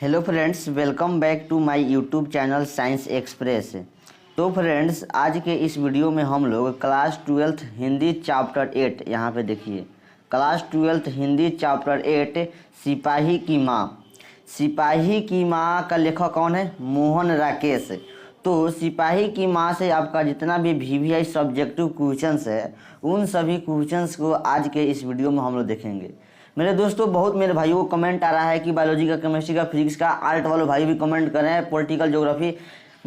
Hello friends, welcome back to my YouTube channel science express. तो friends, आज के इस वीडियो में हम लोग क्लास 12th हिंदी चैप्टर 8 यहाँ पे देखिए। क्लास 12th हिंदी चैप्टर 8 सिपाही की माँ। सिपाही की माँ का लेखक कौन है? मोहन राकेश। तो सिपाही की माँ से आपका जितना भी VVI सब्जेक्टिव क्वेश्चंस है, उन सभी क्वेश्चंस को आज के इस वीडियो में हम लोग देखेंगे। मेरे दोस्तों, बहुत मेरे भाइयों को कमेंट आ रहा है कि बायोलॉजी का, केमिस्ट्री का, फिजिक्स का, आर्ट वाले भाई भी कमेंट कर रहे हैं, पॉलिटिकल ज्योग्राफी।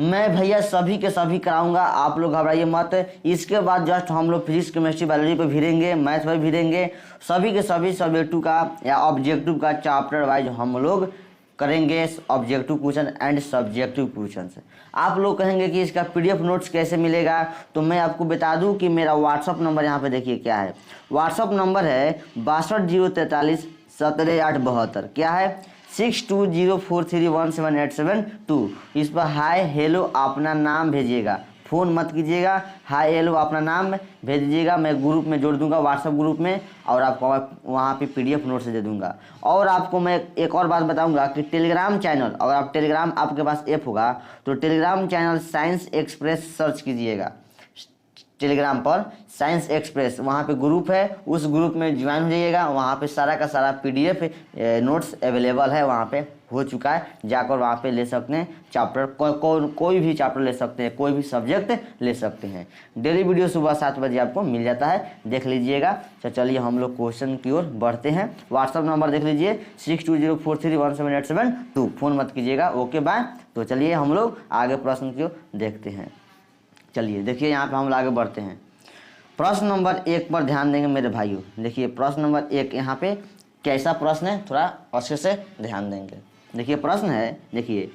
मैं भैया सभी के सभी कराऊंगा, आप लोग घबराइए मत। इसके बाद जस्ट हम लोग फिजिक्स, केमिस्ट्री, बायोलॉजी पे भिड़ेंगे, मैथ पे भिड़ेंगे। सभी के सभी सब्जेक्टिव का या ऑब्जेक्टिव का चैप्टर वाइज हम लोग करेंगे objective question and subjective question. आप लोग कहेंगे कि इसका PDF नोट्स कैसे मिलेगा, तो मैं आपको बता दूं कि मेरा व्हाट्सअप नंबर यहाँ पे देखिए क्या है। व्हाट्सअप नंबर है 6203470872। क्या है? 6204317872। इस पर हाय हेलो अपना नाम भेजिएगा, फ़ोन मत कीजिएगा। हाय हेलो अपना नाम भेज दीजिएगा, मैं ग्रुप में जोड़ दूंगा, व्हाट्सएप ग्रुप में, और आपको वहाँ पे PDF नोट से दे दूंगा। और आपको मैं एक और बात बताऊंगा कि टेलीग्राम चैनल, अगर आप टेलीग्राम आपके पास ऐप होगा तो Telegram channel science express search कीजिएगा। टेलीग्राम पर साइंस एक्सप्रेस, वहाँ पे ग्रुप है, उस ग्रुप में ज्वाइन हो जाइएगा। वहाँ पे सारा का सारा PDF नोट्स अवेलेबल है, वहाँ पे हो चुका है, जाकर वहाँ पे ले सकते हैं। चैप्टर कोई भी चैप्टर ले सकते हैं, कोई भी सब्जेक्ट ले सकते हैं। डेली वीडियो सुबह 7 बजे आपको मिल जाता है, देख लीजिएगा। तो चलिए हम लोग क्वेश्चन की ओर बढ़ते हैं। व्हाट्सअप नंबर देख लीजिए 6204317872। फ़ोन मत कीजिएगा। Okay bye. तो चलिए हम लोग आगे प्रश्न की ओर देखते हैं। चलिए देखिए, यहाँ पे हम लोग आगे बढ़ते हैं। प्रश्न नंबर 1 पर ध्यान देंगे मेरे भाइयों। देखिए प्रश्न नंबर 1 यहाँ पे कैसा प्रश्न है, थोड़ा अच्छे से ध्यान देंगे। देखिए प्रश्न है, देखिए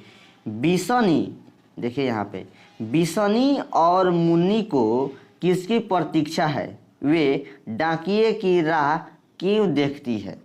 बिसनी, देखिए यहाँ पे बिसनी और मुन्नी को किसकी प्रतीक्षा है? वे डाकिये की राह क्यों देखती है?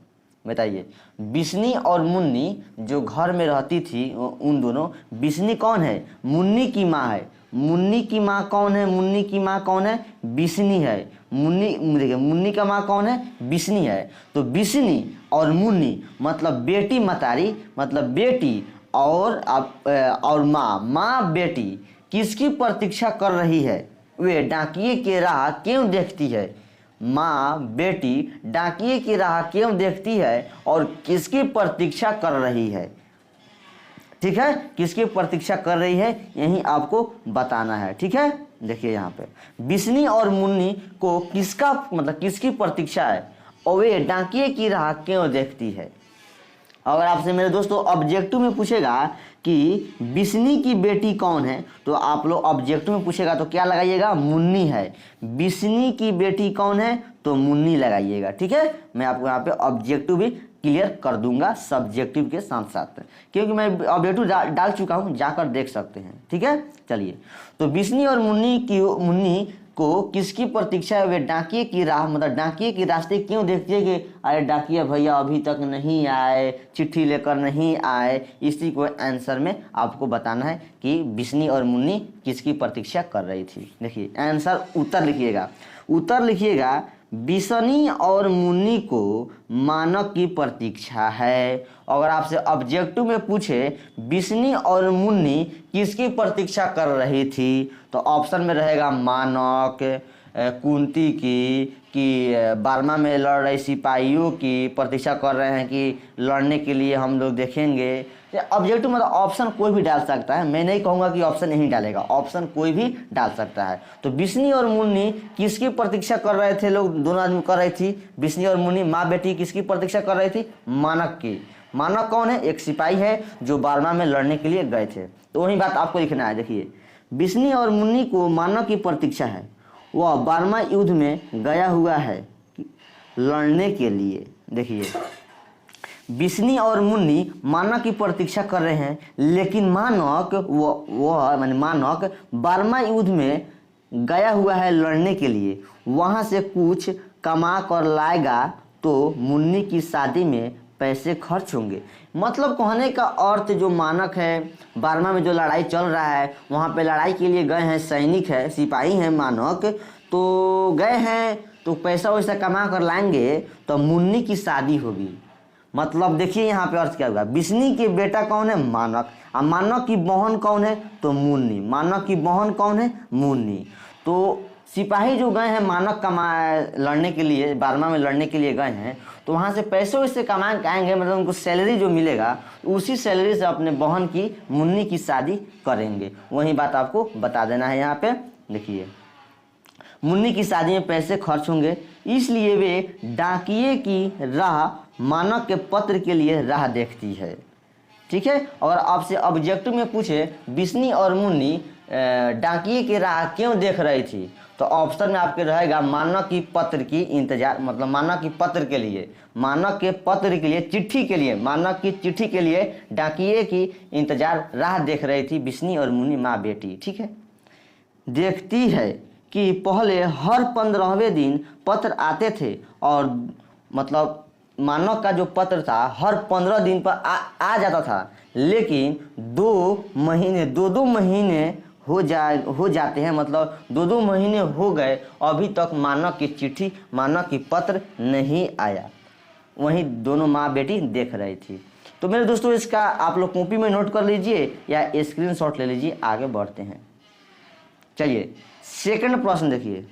बताइए। बिसनी और मुन्नी जो घर में रहती थी, उन दोनों, बिसनी कौन है? मुन्नी की माँ है। मुन्नी की माँ कौन है? मुन्नी की माँ कौन है? बिसनी है। मुन्नी, देखिए मुन्नी का माँ कौन है? बिसनी है। तो बिसनी और मुन्नी मतलब बेटी मतारी, मतलब बेटी और माँ बेटी किसकी प्रतीक्षा कर रही है? वे डाकिये की राह क्यों देखती है? माँ बेटी डाकिये की राह क्यों देखती है और किसकी प्रतीक्षा कर रही है? ठीक है, किसकी प्रतीक्षा कर रही है यही आपको बताना है। ठीक है, देखिए यहाँ पे बिसनी और मुन्नी को किसका मतलब किसकी प्रतीक्षा है और वे डाकिये की राह क्यों देखती है? अगर आपसे मेरे दोस्तों ऑब्जेक्टिव में पूछेगा कि बिसनी की बेटी कौन है, तो आप लोग ऑब्जेक्टिव में पूछेगा तो क्या लगाइएगा? मुन्नी है। बिसनी की बेटी कौन है? तो मुन्नी लगाइएगा। ठीक है, मैं आपको यहाँ पे ऑब्जेक्टिव भी क्लियर कर दूंगा सब्जेक्टिव के साथ साथ, क्योंकि मैं ऑब्जेक्टिव डाल चुका हूँ, जाकर देख सकते हैं। ठीक है, चलिए। तो बिसनी और मुन्नी को किसकी प्रतीक्षा है? वे डाकिये की राह मतलब डाकिये की रास्ते क्यों देखती है कि अरे डाकिया भैया अभी तक नहीं आए, चिट्ठी लेकर नहीं आए। इसी को आंसर में आपको बताना है कि बिसनी और मुन्नी किसकी प्रतीक्षा कर रही थी। देखिए आंसर, उत्तर लिखिएगा। उत्तर लिखिएगा, बिसनी और मुन्नी को मानव की प्रतीक्षा है। अगर आपसे ऑब्जेक्टिव में पूछे बिसनी और मुन्नी किसकी प्रतीक्षा कर रही थी, तो ऑप्शन में रहेगा मानक, कुंती की, कि बर्मा में लड़ रही सिपाहियों की प्रतीक्षा कर रहे हैं कि लड़ने के लिए हम लोग देखेंगे। ऑब्जेक्टिव मतलब ऑप्शन कोई भी डाल सकता है, मैं नहीं कहूँगा कि ऑप्शन नहीं डालेगा, ऑप्शन कोई भी डाल सकता है। तो बिसनी और मुन्नी किसकी प्रतीक्षा कर रहे थे? लोग दोनों आदमी कर रही थी, बिसनी और मुन्नी माँ बेटी किसकी प्रतीक्षा कर रही थी? मानक की। मानक कौन है? एक सिपाही है जो बर्मा में लड़ने के लिए गए थे। तो वही बात आपको लिखना है। देखिए बिसनी और मुन्नी को मानक की प्रतीक्षा है, वह बर्मा युद्ध में गया हुआ है लड़ने के लिए। देखिए बिसनी और मुन्नी मानक की प्रतीक्षा कर रहे हैं, लेकिन मानक मानक बर्मा युद्ध में गया हुआ है लड़ने के लिए, वहां से कुछ कमा कर लाएगा तो मुन्नी की शादी में पैसे खर्च होंगे। मतलब कहने का अर्थ, जो मानक है, बर्मा में जो लड़ाई चल रहा है वहाँ पे लड़ाई के लिए गए हैं, सैनिक है, सिपाही हैं मानक, तो गए हैं तो पैसा वैसा कमा कर लाएंगे तो मुन्नी की शादी होगी। मतलब देखिए यहाँ पे अर्थ क्या हुआ, बिस्नी के बेटा कौन है, मानक, और मानक की बहन कौन है, तो मुन्नी। मानक की बहन कौन है, मुन्नी। तो सिपाही जो गए हैं मानक लड़ने के लिए, बारमा में लड़ने के लिए गए हैं, तो वहाँ से पैसे वैसे कमा के आएंगे, मतलब उनको सैलरी जो मिलेगा उसी सैलरी से अपने बहन की मुन्नी की शादी करेंगे। वही बात आपको बता देना है यहाँ पे। देखिए मुन्नी की शादी में पैसे खर्च होंगे, इसलिए वे डाकिये की राह मानक के पत्र के लिए राह देखती है। ठीक है, अगर आपसे ऑब्जेक्टिव में पूछे बिस्नी और मुन्नी डाकिये की राह क्यों देख रही थी, तो ऑप्शन में आपके रहेगा मानक की पत्र की इंतजार, मतलब मानक की पत्र के लिए, मानक के पत्र के लिए, चिट्ठी के लिए, मानक की चिट्ठी के लिए डाकिये की इंतजार राह देख रही थी बिस्नी और मुन्नी माँ बेटी। ठीक है, देखती है कि पहले हर 15वें दिन पत्र आते थे, और मतलब मानक का जो पत्र था हर 15 दिन पर आ जाता था, लेकिन 2 महीने हो जाते हैं, मतलब 2 महीने हो गए, अभी तक मानक की चिट्ठी, मानक की पत्र नहीं आया। वहीं दोनों माँ बेटी देख रही थी। तो मेरे दोस्तों इसका आप लोग कॉपी में नोट कर लीजिए या स्क्रीनशॉट ले लीजिए। आगे बढ़ते हैं, चलिए सेकंड प्रश्न देखिए।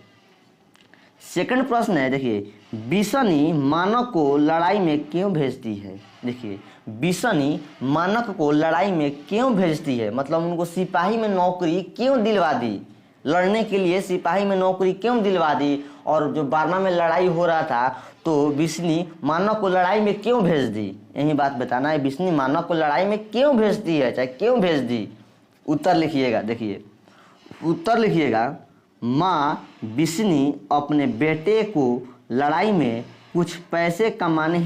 सेकंड प्रश्न है, देखिए बिस्नी मानक को लड़ाई में क्यों भेजती है। देखिए बिस्नी मानक को लड़ाई में क्यों भेजती है, मतलब उनको सिपाही में नौकरी क्यों दिलवा दी, लड़ने के लिए सिपाही में नौकरी क्यों दिलवा दी, और जो बारमा में लड़ाई हो रहा था तो बिस्नी मानक को लड़ाई में क्यों भेज दी, यही बात बताना है। बिस्नी मानक को लड़ाई में क्यों भेजती है, चाहे क्यों भेज दी। उत्तर लिखिएगा, देखिए उत्तर लिखिएगा, माँ बिस्नी अपने बेटे को लड़ाई में कुछ पैसे कमाने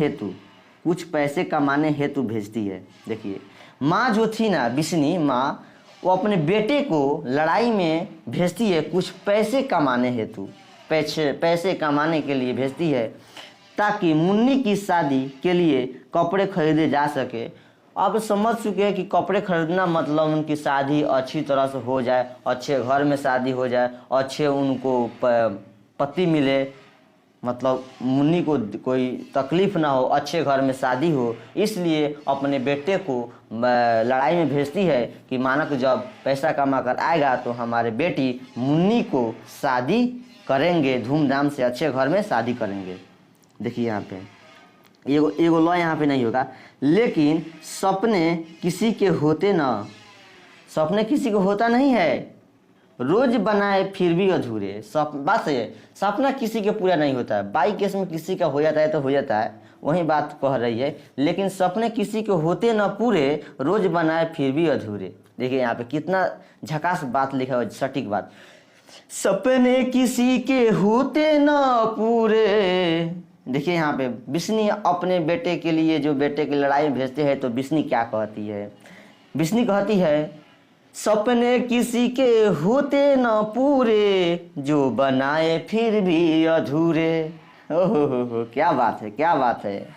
हेतु भेजती है। देखिए माँ जो थी ना बिस्नी माँ, वो अपने बेटे को लड़ाई में भेजती है कुछ पैसे कमाने हेतु, पैसे कमाने के लिए भेजती है, ताकि मुन्नी की शादी के लिए कपड़े खरीदे जा सके। आप समझ चुके हैं कि कपड़े खरीदना मतलब उनकी शादी अच्छी तरह से हो जाए, अच्छे घर में शादी हो जाए, अच्छे उनको पति मिले, मतलब मुन्नी को कोई तकलीफ ना हो, अच्छे घर में शादी हो, इसलिए अपने बेटे को लड़ाई में भेजती है कि मानक जब पैसा कमा कर आएगा तो हमारे बेटी मुन्नी को शादी करेंगे, धूमधाम से अच्छे घर में शादी करेंगे। देखिए यहाँ पे एगो लॉ यहाँ पे नहीं होगा, लेकिन सपने किसी के होते ना, सपने किसी को होता नहीं है, रोज बनाए फिर भी अधूरे। बात सही है, सपना किसी के पूरा नहीं होता है, बाई केस में किसी का हो जाता है तो हो जाता है, वही बात कह रही है, लेकिन सपने किसी के होते ना पूरे, रोज बनाए फिर भी अधूरे। देखिए यहाँ पे कितना झकास बात लिखा है, सटीक बात। सपने किसी के होते ना पूरे। देखिए यहाँ पे बिस्नी अपने बेटे के लिए, जो बेटे की लड़ाई में भेजते हैं, तो बिस्नी क्या कहती है, बिस्नी कहती है सपने किसी के होते न पूरे, जो बनाए फिर भी अधूरे। ओहो क्या बात है, क्या बात है।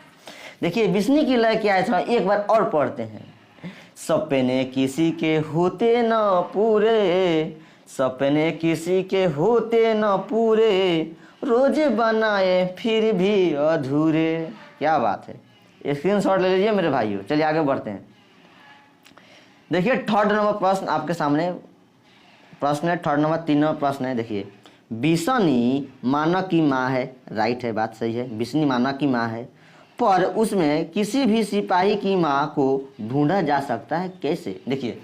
देखिए बिस्नी की लय क्या है, थोड़ा एक बार और पढ़ते हैं। सपने किसी के होते न पूरे, सपने किसी के होते न पूरे, रोज बनाए फिर भी अधूरे। क्या बात है, स्क्रीनशॉट ले लीजिए मेरे भाइयों। चलिए आगे बढ़ते हैं। देखिए थर्ड नंबर प्रश्न आपके सामने प्रश्न है, थर्ड नंबर 3 नंबर प्रश्न है। देखिए बिस्नी मानक की माँ है, राइट है, बात सही है, बिस्नी मानक की माँ है, पर उसमें किसी भी सिपाही की माँ को ढूंढा जा सकता है, कैसे। देखिए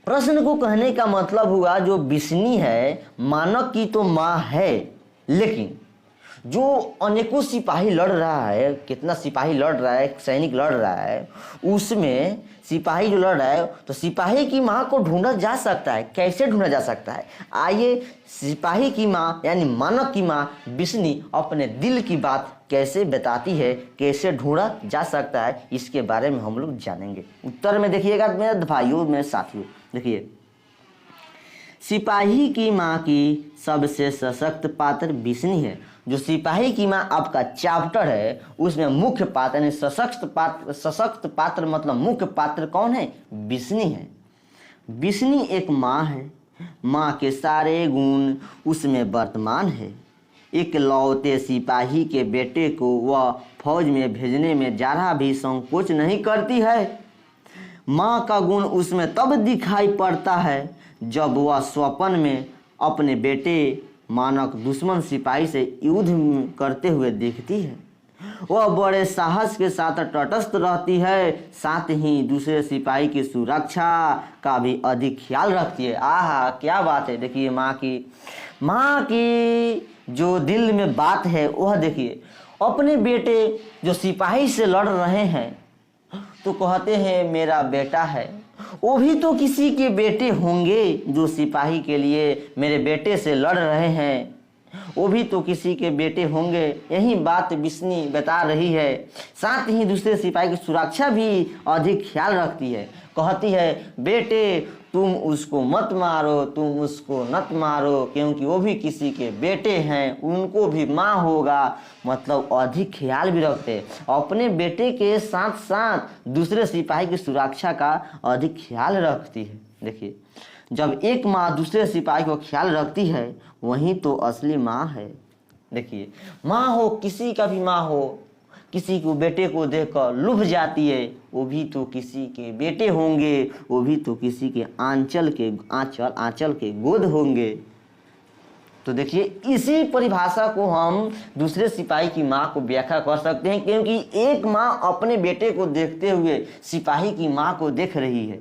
प्रश्न को कहने का मतलब हुआ जो बिस्नी है मानक की तो माँ है, लेकिन जो अनेकों सिपाही लड़ रहा है, कितना सिपाही लड़ रहा है, सैनिक लड़ रहा है, उसमें सिपाही जो लड़ रहा है, तो सिपाही की माँ को ढूंढा जा सकता है, कैसे ढूंढा जा सकता है। आइए सिपाही की माँ यानी मानक की माँ बिस्नी अपने दिल की बात कैसे बताती है, कैसे ढूंढा जा सकता है, इसके बारे में हम लोग जानेंगे। उत्तर में देखिएगा मेरे भाइयों, मेरे साथियों। देखिए सिपाही की माँ की सबसे सशक्त पात्र बिस्नी है। जो सिपाही की माँ आपका चैप्टर है उसमें मुख्य पात्र यानी सशक्त पात्र मतलब मुख्य पात्र कौन है, बिस्नी है। बिस्नी एक माँ है, माँ के सारे गुण उसमें वर्तमान है। इकलौते सिपाही के बेटे को वह फौज में भेजने में जरा भी संकोच नहीं करती है। माँ का गुण उसमें तब दिखाई पड़ता है जब वह स्वप्न में अपने बेटे मानक दुश्मन सिपाही से युद्ध करते हुए देखती है। वह बड़े साहस के साथ तटस्थ रहती है, साथ ही दूसरे सिपाही की सुरक्षा का भी अधिक ख्याल रखती है। आहा, क्या बात है। देखिए माँ की जो दिल में बात है वह देखिए, अपने बेटे जो सिपाही से लड़ रहे हैं तो कहते हैं मेरा बेटा है, वो भी तो किसी के बेटे होंगे जो सिपाही के लिए मेरे बेटे से लड़ रहे हैं, वो भी तो किसी के बेटे होंगे। यही बात बिस्नी बता रही है। साथ ही दूसरे सिपाही की सुरक्षा भी अधिक ख्याल रखती है। कहती है बेटे तुम उसको मत मारो, तुम उसको मत मारो, क्योंकि वो भी किसी के बेटे हैं, उनको भी माँ होगा। मतलब अधिक ख्याल भी रखते हैं। अपने बेटे के साथ साथ दूसरे सिपाही की सुरक्षा का अधिक ख्याल रखती है। देखिए, जब एक माँ दूसरे सिपाही को ख्याल रखती है वही तो असली माँ है। देखिए, माँ हो, किसी का भी माँ हो, किसी को बेटे को देखकर लुभ जाती है, वो भी तो किसी के बेटे होंगे, वो भी तो किसी के आंचल के गोद होंगे। तो देखिए, इसी परिभाषा को हम दूसरे सिपाही की माँ को व्याख्या कर सकते हैं, क्योंकि एक माँ अपने बेटे को देखते हुए सिपाही की माँ को देख रही है।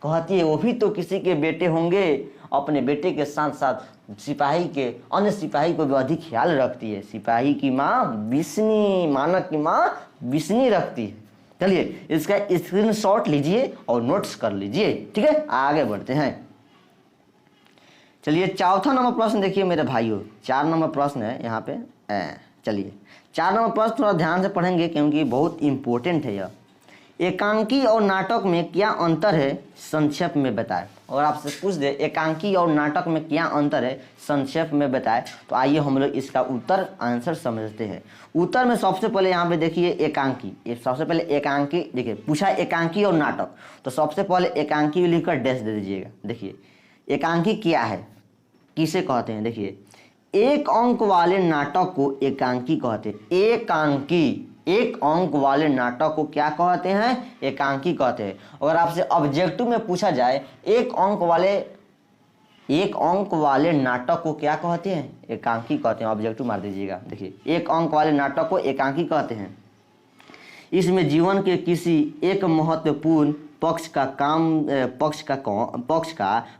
कहती है वो भी तो किसी के बेटे होंगे। अपने बेटे के साथ साथ सिपाही के अन्य सिपाही को भी अधिक ख्याल रखती है। सिपाही की माँ बिस्नी, मानक की माँ बिस्नी रखती है। चलिए, इसका स्क्रीनशॉट लीजिए और नोट्स कर लीजिए। ठीक है, आगे बढ़ते हैं। चलिए, चौथा नंबर प्रश्न देखिए मेरे भाइयों, 4 नंबर प्रश्न है यहाँ पे। चलिए, 4 नंबर प्रश्न थोड़ा ध्यान से पढ़ेंगे क्योंकि बहुत इंपॉर्टेंट है यह। एकांकी और नाटक में क्या अंतर है, संक्षेप में बताएं। और आपसे पूछ दे एकांकी और नाटक में क्या अंतर है, संक्षेप में बताएं, तो आइए हम लोग इसका उत्तर आंसर समझते हैं। उत्तर में सबसे पहले यहाँ पे देखिए एकांकी, सबसे पहले एकांकी देखिए, पूछा एकांकी और नाटक, तो सबसे पहले एकांकी लिखकर डैश दे दीजिएगा। देखिए, एकांकी क्या है, किसे कहते हैं। देखिए, एक अंक वाले नाटक को एकांकी कहते हैं। एकांकी, एक अंक वाले नाटक को क्या कहते हैं, एकांकी कहते हैं। अगर आपसे ऑब्जेक्टिव में पूछा जाए एक अंक वाले नाटक को क्या कहते हैं, एकांकी कहते हैं, ऑब्जेक्टिव मार दीजिएगा। देखिए, एक अंक वाले नाटक को एकांकी कहते हैं। इसमें जीवन के किसी एक महत्वपूर्ण पक्ष का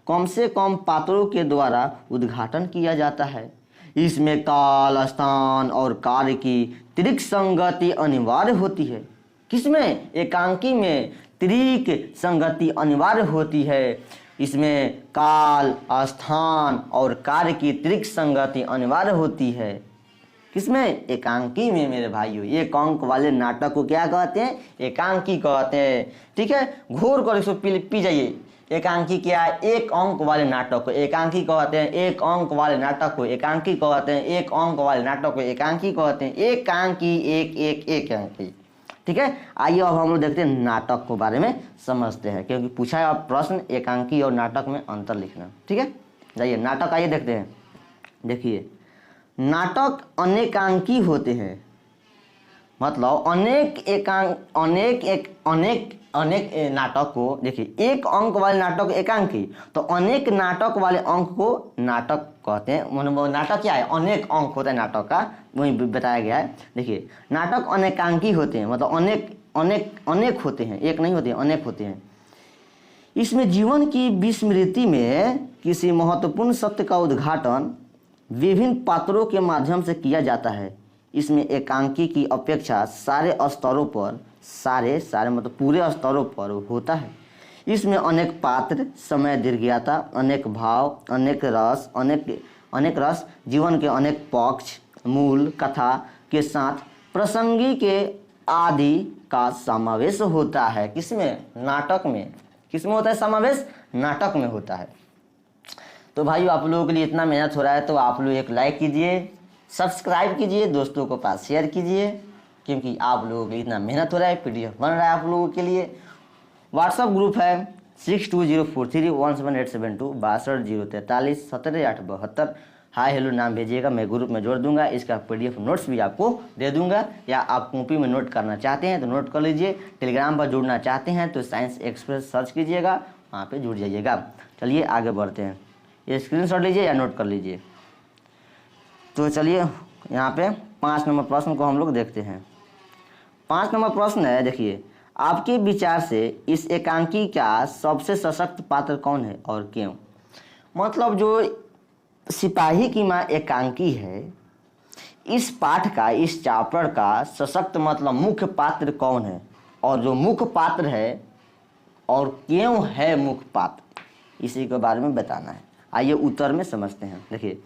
कम से कम पात्रों के द्वारा उद्घाटन किया जाता है। इसमें काल, स्थान और कार्य की त्रिक संगति अनिवार्य होती है। किसमें, एकांकी में त्रिक संगति अनिवार्य होती है। इसमें काल, स्थान और कार्य की त्रिक संगति अनिवार्य होती है। किसमें, एकांकी में मेरे भाइयों। एक अंक वाले नाटक को क्या कहते हैं, एकांकी कहते हैं। ठीक है, घोर कर इसको पी जाइए। एकांकी क्या है, एक अंक वाले नाटक को एकांकी कहते हैं। एक अंक वाले नाटक को एकांकी कहते हैं। एक अंक वाले नाटक को एकांकी कहते हैं। एकांकी, एक अंकी। ठीक है, आइए अब हम लोग देखते हैं नाटक के बारे में समझते हैं, क्योंकि पूछा है अब प्रश्न एकांकी और नाटक में अंतर लिखना। ठीक है, जाइए नाटक आइए देखते हैं। देखिए, नाटक अनेकांकी होते हैं, मतलब अनेक नाटक को, देखिए एक अंक वाले नाटक एकांकी, तो अनेक नाटक वाले अंक को नाटक कहते हैं। मतलब नाटक क्या है, अनेक अंक होता है नाटक का, वही बताया गया है। देखिए, नाटक अनेकांकी होते हैं, मतलब अनेक होते हैं, एक नहीं होते, अनेक होते हैं। इसमें जीवन की विस्मृति में किसी महत्वपूर्ण सत्य का उद्घाटन विभिन्न पात्रों के माध्यम से किया जाता है। इसमें एकांकी की अपेक्षा सारे स्तरों पर, सारे मतलब पूरे स्तरों पर होता है। इसमें अनेक पात्र, समय दीर्घता, अनेक भाव, अनेक रस, जीवन के अनेक पक्ष, मूल कथा के साथ प्रसंगी के आदि का समावेश होता है। किसमें, नाटक में। किसमें होता है समावेश, नाटक में होता है। तो भाई आप लोगों के लिए इतना मेहनत हो रहा है तो आप लोग एक लाइक कीजिए, सब्सक्राइब कीजिए, दोस्तों को पास शेयर कीजिए, क्योंकि आप लोगों के लिए इतना मेहनत हो रहा है, PDF बन रहा है आप लोगों के लिए। व्हाट्सअप ग्रुप है 6204317872 62 043 17872। हाय हेलो नाम भेजिएगा, मैं ग्रुप में जोड़ दूंगा। इसका PDF नोट्स भी आपको दे दूंगा, या आप कॉपी में नोट करना चाहते हैं तो नोट कर लीजिए। टेलीग्राम पर जुड़ना चाहते हैं तो साइंस एक्सप्रेस सर्च कीजिएगा, वहाँ पे जुड़ जाइएगा। चलिए आगे बढ़ते हैं, ये स्क्रीनशॉट लीजिए या नोट कर लीजिए। तो चलिए यहाँ पे 5 नंबर प्रश्न को हम लोग देखते हैं। 5 नंबर प्रश्न है, देखिए, आपके विचार से इस एकांकी का सबसे सशक्त पात्र कौन है और क्यों? मतलब जो सिपाही की माँ एकांकी है, इस पाठ का, इस चैप्टर का सशक्त मतलब मुख्य पात्र कौन है, और जो मुख्य पात्र है और क्यों है मुख्य पात्र, इसी के बारे में बताना है। आइए उत्तर में समझते हैं। देखिए,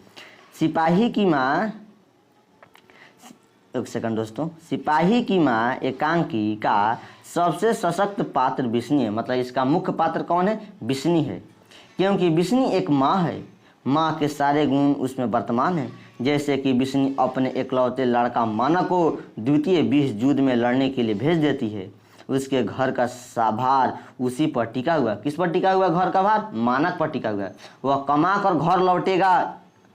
सिपाही की माँ, एक सेकंड दोस्तों, सिपाही की माँ एकांकी का सबसे सशक्त पात्र बिस्नी है। मतलब इसका मुख्य पात्र कौन है? बिस्नी है, क्योंकि बिस्नी एक माँ है, माँ के सारे गुण उसमें वर्तमान हैं। जैसे कि बिस्नी अपने इकलौते लड़का मानक को द्वितीय विश्व युद्ध में लड़ने के लिए भेज देती है। उसके घर का भार उसी पर टिका हुआ। किस पर टिका हुआ? घर का भार मानक पर टिका हुआ। वह कमा कर घर लौटेगा,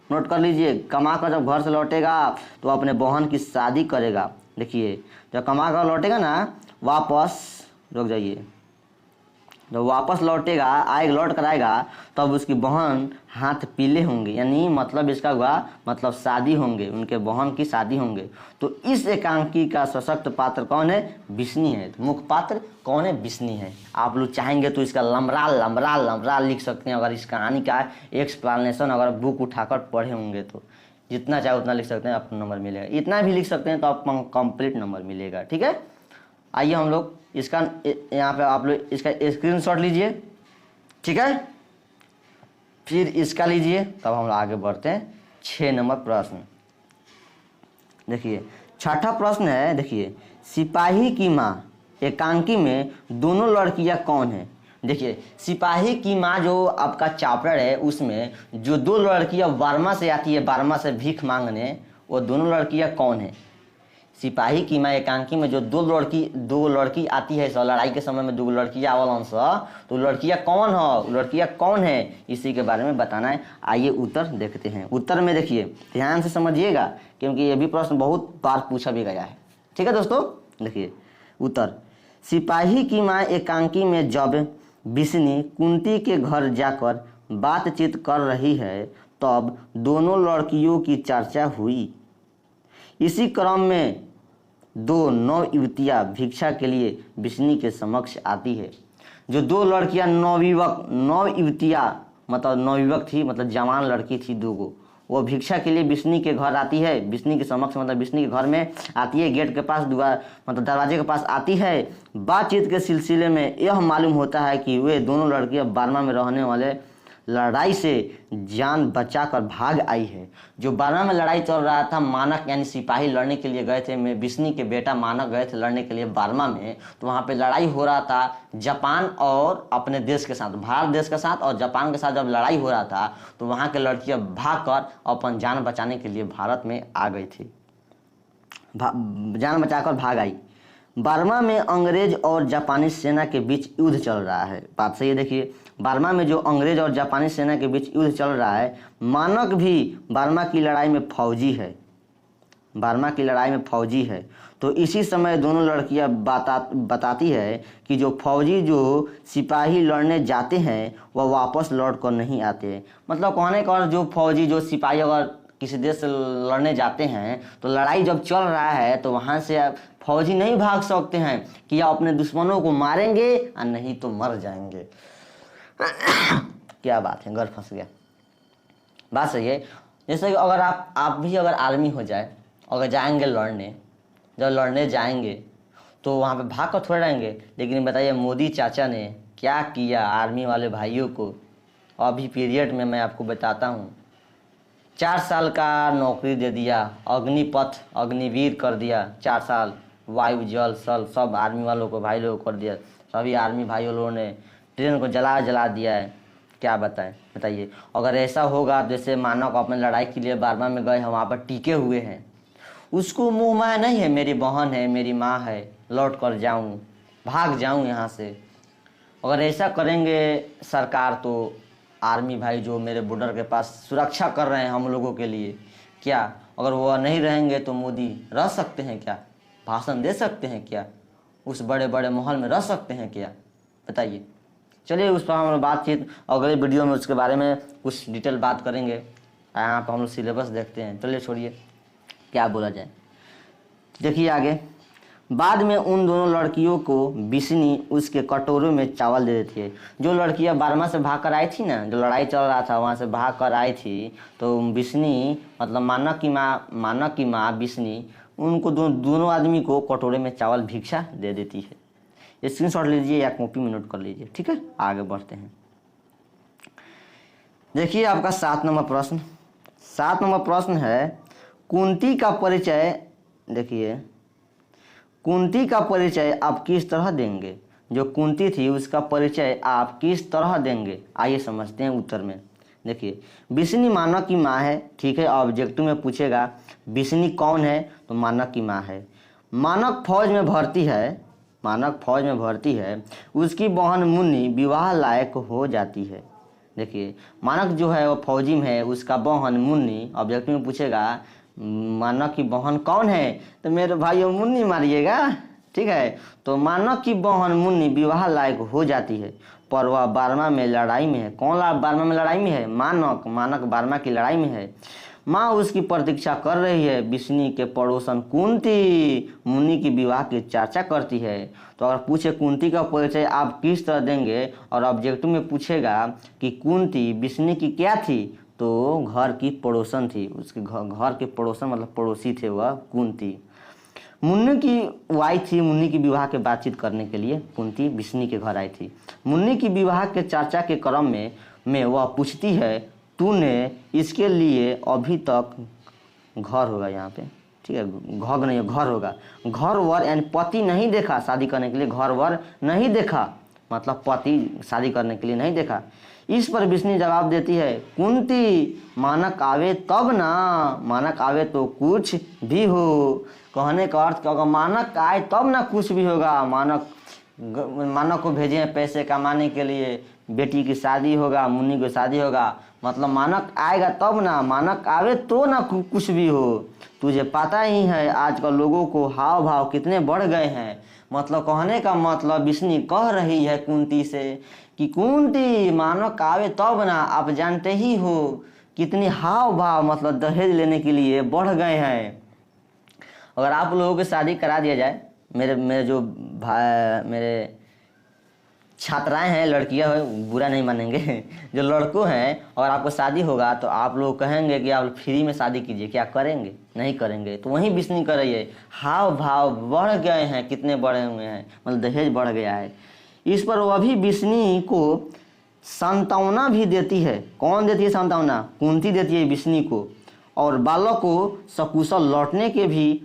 नोट कर लीजिए, कमा कर जब घर से लौटेगा तो अपने बहन की शादी करेगा। देखिए, जब कमा कर लौटेगा ना, वापस, रुक जाइए, जब वापस लौटेगा, लौट कर आएगा, तब उसकी बहन हाथ पीले होंगे, यानी मतलब इसका हुआ मतलब शादी होंगे, उनके बहन की शादी होंगे। तो इस एकांकी का सशक्त पात्र कौन है? बिस्नी है। तो मुख्य पात्र कौन है? बिस्नी है। आप लोग चाहेंगे तो इसका लमराल लमराल लमराल लिख सकते हैं। अगर इस कहानी का एक्सप्लेनेशन अगर बुक उठाकर पढ़े होंगे तो जितना चाहे उतना लिख सकते हैं, आपको नंबर मिलेगा। इतना भी लिख सकते हैं तो आपको कंप्लीट नंबर मिलेगा। ठीक है, आइए हम लोग इसका, यहाँ पे आप लोग इसका स्क्रीनशॉट लीजिए, ठीक है, फिर इसका लीजिए, तब हम लोग आगे बढ़ते हैं। 6 नंबर प्रश्न देखिए, छठा प्रश्न है। देखिए, सिपाही की माँ एकांकी में दोनों लड़कियां कौन है? देखिए, सिपाही की माँ जो आपका चैप्टर है, उसमें जो 2 लड़कियां बर्मा से आती है, बर्मा से भीख मांगने, वो दोनों लड़कियां कौन है? सिपाही की माँ एकांकी में जो 2 लड़की आती है, लड़ाई के समय में 2 लड़कियां आवलन सा, तो लड़कियां कौन है? लड़कियां कौन है, इसी के बारे में बताना है। आइए उत्तर देखते हैं। उत्तर में देखिए, ध्यान से समझिएगा, क्योंकि ये भी प्रश्न बहुत बार पूछा भी गया है। ठीक है दोस्तों, देखिए उत्तर, सिपाही की माँ एकांकी में जब बिस्नी कुंती के घर जाकर बातचीत कर रही है, तब दोनों लड़कियों की चर्चा हुई। इसी क्रम में 2 नव युवतियाँ भिक्षा के लिए बिस्नी के समक्ष आती है। जो 2 लड़कियां नव युवतियाँ मतलब नवयुवक थी, मतलब जवान लड़की थी 2 गो, वो भिक्षा के लिए बिस्नी के घर आती है। बिस्नी के समक्ष मतलब बिस्नी के घर में आती है, गेट के पास, मतलब दरवाजे के पास आती है। बातचीत के सिलसिले में यह मालूम होता है कि वे दोनों लड़कियां बर्मा में रहने वाले लड़ाई से जान बचाकर भाग आई है। जो बर्मा में लड़ाई चल रहा था, मानक यानी सिपाही लड़ने के लिए गए थे, मैं बिस्नी के बेटा मानक गए थे लड़ने के लिए बर्मा में, तो वहाँ पे लड़ाई हो रहा था जापान और अपने देश के साथ, भारत देश के साथ और जापान के साथ जब लड़ाई हो रहा था, तो वहाँ के लड़कियाँ भागकर अपन जान बचाने के लिए भारत में आ गई थी, जान बचाकर भाग आई। बर्मा में अंग्रेज और जापानी सेना के बीच युद्ध चल रहा है। बात सही है, देखिए, बर्मा में जो अंग्रेज और जापानी सेना के बीच युद्ध चल रहा है, मानक भी बर्मा की लड़ाई में फौजी है, बर्मा की लड़ाई में फौजी है। तो इसी समय दोनों लड़कियां बताती है कि जो फौजी जो सिपाही लड़ने जाते हैं वह वापस लौट कर नहीं आते। मतलब कहने का, जो फौजी जो सिपाही अगर किसी देश से लड़ने जाते हैं तो लड़ाई जब चल रहा है तो वहाँ से फौजी नहीं भाग सकते हैं कि या अपने दुश्मनों को मारेंगे और नहीं तो मर जाएंगे। क्या बात है, घर फंस गया। बात सही है। जैसे कि अगर आप भी अगर आर्मी हो जाए, अगर जाएंगे लड़ने, जब लड़ने जाएंगे तो वहाँ पे भाग कर थोड़े रहेंगे। लेकिन बताइए मोदी चाचा ने क्या किया आर्मी वाले भाइयों को। अभी पीरियड में मैं आपको बताता हूँ, 4 साल का नौकरी दे दिया, अग्निपथ अग्निवीर कर दिया। 4 साल वायु जल सल सब आर्मी वालों को, भाई लोगों को कर दिया। सभी आर्मी भाइयों लोगों ने ट्रेन को जला दिया है। क्या बताइए अगर ऐसा होगा, जैसे मानव अपने लड़ाई के लिए बर्मा में गए हैं, वहाँ पर टिके हुए हैं, उसको मुँह माया नहीं है, मेरी बहन है, मेरी माँ है, लौट कर जाऊँ, भाग जाऊँ यहाँ से। अगर ऐसा करेंगे सरकार तो आर्मी भाई जो मेरे बॉर्डर के पास सुरक्षा कर रहे हैं हम लोगों के लिए, क्या अगर वो नहीं रहेंगे तो मोदी रह सकते हैं क्या? भाषण दे सकते हैं क्या? उस बड़े बड़े महल में रह सकते हैं क्या? बताइए। चलिए उस पर हम बातचीत अगले वीडियो में उसके बारे में कुछ डिटेल बात करेंगे। यहाँ पर हम लोग सिलेबस देखते हैं। चलिए छोड़िए क्या बोला जाए। देखिए आगे, बाद में उन दोनों लड़कियों को बिस्नी उसके कटोरों में चावल दे देती है। जो लड़कियां बर्मा से भाग कर आई थी ना, जो लड़ाई चल रहा था वहाँ से भाग कर आई थी, तो बिस्नी मतलब मानक की माँ बिस्नी उनको दोनों आदमी को कटोरे में चावल भिक्षा दे देती है। स्क्रीनशॉट लीजिए या कॉपी में नोट कर लीजिए। ठीक है, आगे बढ़ते हैं। देखिए आपका 7 नंबर प्रश्न। 7 नंबर प्रश्न है, कुंती का परिचय। देखिए, कुंती का परिचय आप किस तरह देंगे? जो कुंती थी उसका परिचय आप किस तरह देंगे? आइए समझते हैं उत्तर में। देखिए, बिस्नी मानक की माँ है। ठीक है, ऑब्जेक्टिव में पूछेगा बिस्नी कौन है, तो मानक की माँ है। मानक फौज में भर्ती है। उसकी बहन मुन्नी विवाह लायक हो जाती है। देखिए, मानक जो है वो फौजी में है, उसका बहन मुन्नी, ऑब्जेक्टिव में पूछेगा मानक की बहन कौन है, तो मेरे भाइयों मुन्नी मारिएगा। ठीक है, तो मानक की बहन मुन्नी विवाह लायक हो जाती है, पर वह बर्मा में लड़ाई में है। कौन बर्मा में लड़ाई में है? मानक बर्मा की लड़ाई में है। माँ उसकी प्रतीक्षा कर रही है। बिस्नी के पड़ोसन कुंती मुन्नी की विवाह की चर्चा करती है। तो अगर पूछे कुंती का परिचय आप किस तरह देंगे, और ऑब्जेक्टिव में पूछेगा कि कुंती बिस्नी की क्या थी, तो घर की पड़ोसन थी। उसके घर के पड़ोसन मतलब पड़ोसी थे वह कुंती। मुन्नी की वाई थी। मुन्नी की विवाह के बातचीत करने के लिए कुंती बिस्नी के घर आई थी। मुन्नी की विवाह के चर्चा के क्रम में वह पूछती है, तूने इसके लिए अभी तक घर होगा यहाँ पे, ठीक है, घग नहीं घर होगा, घर वर यानी पति नहीं देखा शादी करने के लिए, घर वर नहीं देखा मतलब पति शादी करने के लिए नहीं देखा। इस पर बिस्नी जवाब देती है, कुंती मानक आवे तब ना, मानक आवे तो कुछ भी हो। कहने का अर्थ क्या होगा? मानक आए तब ना कुछ भी होगा। मानक को भेजे हैं पैसे कमाने के लिए, बेटी की शादी होगा, मुन्नी की शादी होगा, मतलब मानक आएगा तब ना, मानक आवे तो ना कुछ भी हो। तुझे पता ही है आजकल लोगों को हाव भाव कितने बढ़ गए हैं। मतलब कहने का मतलब बिस्नी कह रही है कुंती से कि कुंती मानक आवे तब ना, आप जानते ही हो कितनी हाव भाव मतलब दहेज लेने के लिए बढ़ गए हैं। अगर आप लोगों की शादी करा दिया जाए, मेरे जो मेरे छात्राएं हैं, लड़कियां हैं, बुरा नहीं मानेंगे, जो लड़कों हैं, और आपको शादी होगा तो आप लोग कहेंगे कि आप फ्री में शादी कीजिए, क्या करेंगे? नहीं करेंगे। तो वहीं बिस्नी कर रही है, हाव भाव बढ़ गए हैं, कितने बढ़े हुए हैं, मतलब दहेज बढ़ गया है। इस पर वह भी बिस्नी को सांत्वना भी देती है। कौन देती है सांत्वना? कुंती देती है बिस्नी को, और बालक को सकुशल लौटने के भी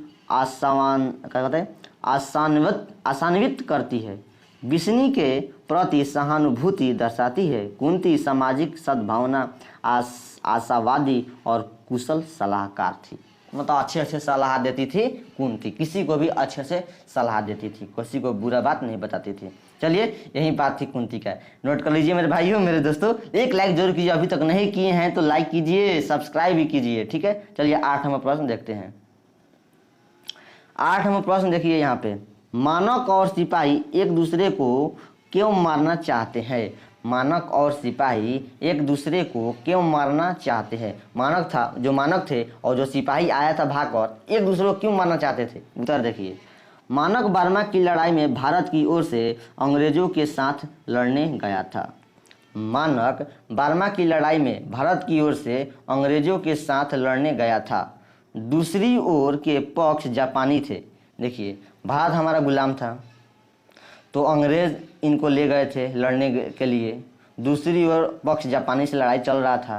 आसान्वित करती है। बिस्नी के प्रति सहानुभूति दर्शाती है। कुंती सामाजिक सद्भावना, आशावादी और कुशल सलाहकार थी। मतलब अच्छे सलाह देती थी कुंती, किसी को भी अच्छे से सलाह देती थी, किसी को बुरा बात नहीं बताती थी। चलिए यही बात थी कुंती का, नोट कर लीजिए मेरे भाइयों मेरे दोस्तों। एक लाइक जरूर कीजिए, अभी तक नहीं किए हैं तो लाइक कीजिए, सब्सक्राइब भी कीजिए। ठीक है, चलिए 8 नंबर प्रश्न देखते हैं। 8 नंबर प्रश्न देखिए यहाँ पे, मानक और सिपाही एक दूसरे को क्यों मारना चाहते हैं? मानक और सिपाही एक दूसरे को क्यों मारना चाहते हैं? मानक थे और जो सिपाही आया था भागकर, एक दूसरे को क्यों मारना चाहते थे? उत्तर देखिए, मानक बर्मा की लड़ाई में भारत की ओर से अंग्रेजों के साथ लड़ने गया था। मानक बर्मा की लड़ाई में भारत की ओर से अंग्रेजों के साथ लड़ने गया था। दूसरी ओर के पक्ष जापानी थे। देखिए, भारत हमारा गुलाम था तो अंग्रेज इनको ले गए थे लड़ने के लिए। दूसरी ओर पक्ष जापानी से लड़ाई चल रहा था,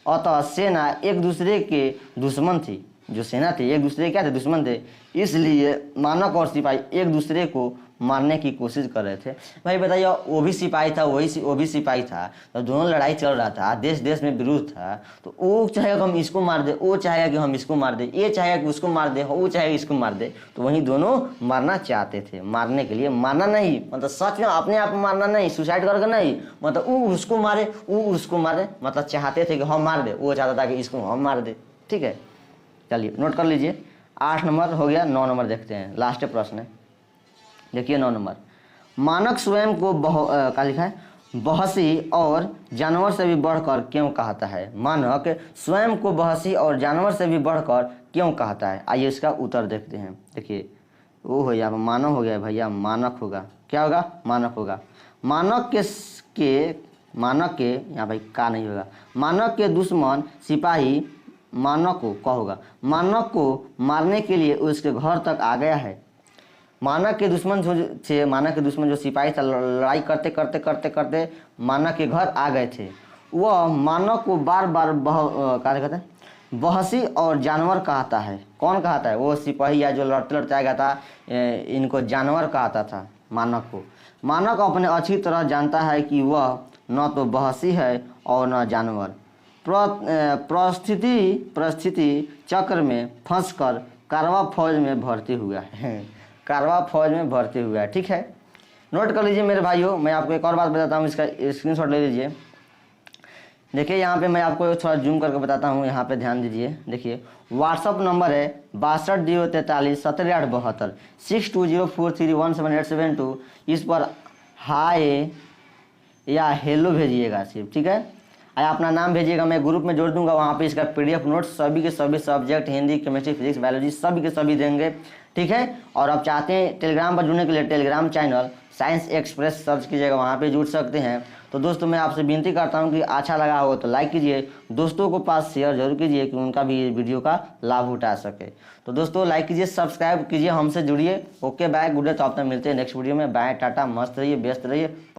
अतः सेना एक दूसरे के दुश्मन थी। जो सेना थी एक दूसरे क्या थे? दुश्मन थे। इसलिए मानक और सिपाही एक दूसरे को मारने की कोशिश कर रहे थे। भाई बताइए, वो भी सिपाही था, वो भी सिपाही था, तो दोनों लड़ाई चल रहा था, देश देश में विरोध था, तो वो चाहेगा कि हम इसको मार दे, वो चाहेगा कि हम इसको मार दे, ये चाहेगा कि उसको मार दे, वो चाहेगा इसको मार दे, तो वहीं दोनों मारना चाहते थे। मारने के लिए, मारना नहीं मतलब सच में अपने आप मारना नहीं, सुसाइड करके नहीं, मतलब वो उसको मारे, वो उसको मारे, मतलब चाहते थे कि हम मार दे, वो चाहता था कि इसको हम मार दे। ठीक है, चलिए नोट कर लीजिए। 8 नंबर हो गया, 9 नंबर देखते हैं, लास्ट प्रश्न है। देखिए 9 नंबर, मानक स्वयं को क्या लिखा है, बहसी और जानवर से भी बढ़कर क्यों कहता है। मानक स्वयं को बहसी और जानवर से भी बढ़कर क्यों कहता है। आइए इसका उत्तर देखते हैं। देखिए वो हो यहाँ पर मानव हो गया भैया, मानक होगा, क्या होगा, मानक होगा। मानक के यहाँ भाई का नहीं होगा, मानक के दुश्मन सिपाही मानक को क्या होगा, मानक को मारने के लिए उसके घर तक आ गया है। मानक के दुश्मन जो सिपाही था, लड़ाई करते करते करते करते मानक के घर आ गए थे। वह मानक को बार बार क्या कहते हैं, बहसी और जानवर कहता है। कौन कहता है, वो सिपाही या जो लड़ते लड़ते आ गया था, इनको जानवर कहता था मानक को। मानक अपने अच्छी तरह जानता है कि वह न तो बहसी है और न जानवर। परिस्थिति चक्र में फंसकर कारवा फौज में भर्ती हुआ है। कारवा फौज में भर्ती हुआ है। ठीक है, नोट कर लीजिए मेरे भाइयों। मैं आपको एक और बात बताता हूँ, इसका स्क्रीनशॉट ले लीजिए। देखिए यहाँ पे मैं आपको थोड़ा जूम करके बताता हूँ, यहाँ पे ध्यान दीजिए। देखिए व्हाट्सअप नंबर है 6203473872 6204317872। इस पर हाय या हेलो भेजिएगा सिर्फ, ठीक है। या अपना नाम भेजिएगा, मैं ग्रुप में जोड़ दूंगा, वहाँ पे इसका PDF नोट्स सभी के सभी subject, Hindi, chemistry, physics, biology सभी के सभी देंगे। ठीक है, और आप चाहते हैं टेलीग्राम पर जुड़ने के लिए, Telegram channel science express search कीजिएगा, वहाँ पे जुड़ सकते हैं। तो दोस्तों मैं आपसे विनती करता हूँ कि अच्छा लगा हो तो लाइक कीजिए, दोस्तों को पास शेयर जरूर कीजिए कि उनका भी वीडियो का लाभ उठा सके। तो दोस्तों लाइक कीजिए, सब्सक्राइब कीजिए, हमसे जुड़िए। Okay bye, good day. तो आप तक मिलते हैं नेक्स्ट वीडियो में। बाय, टाटा, मस्त रहिए, व्यस्त रहिए।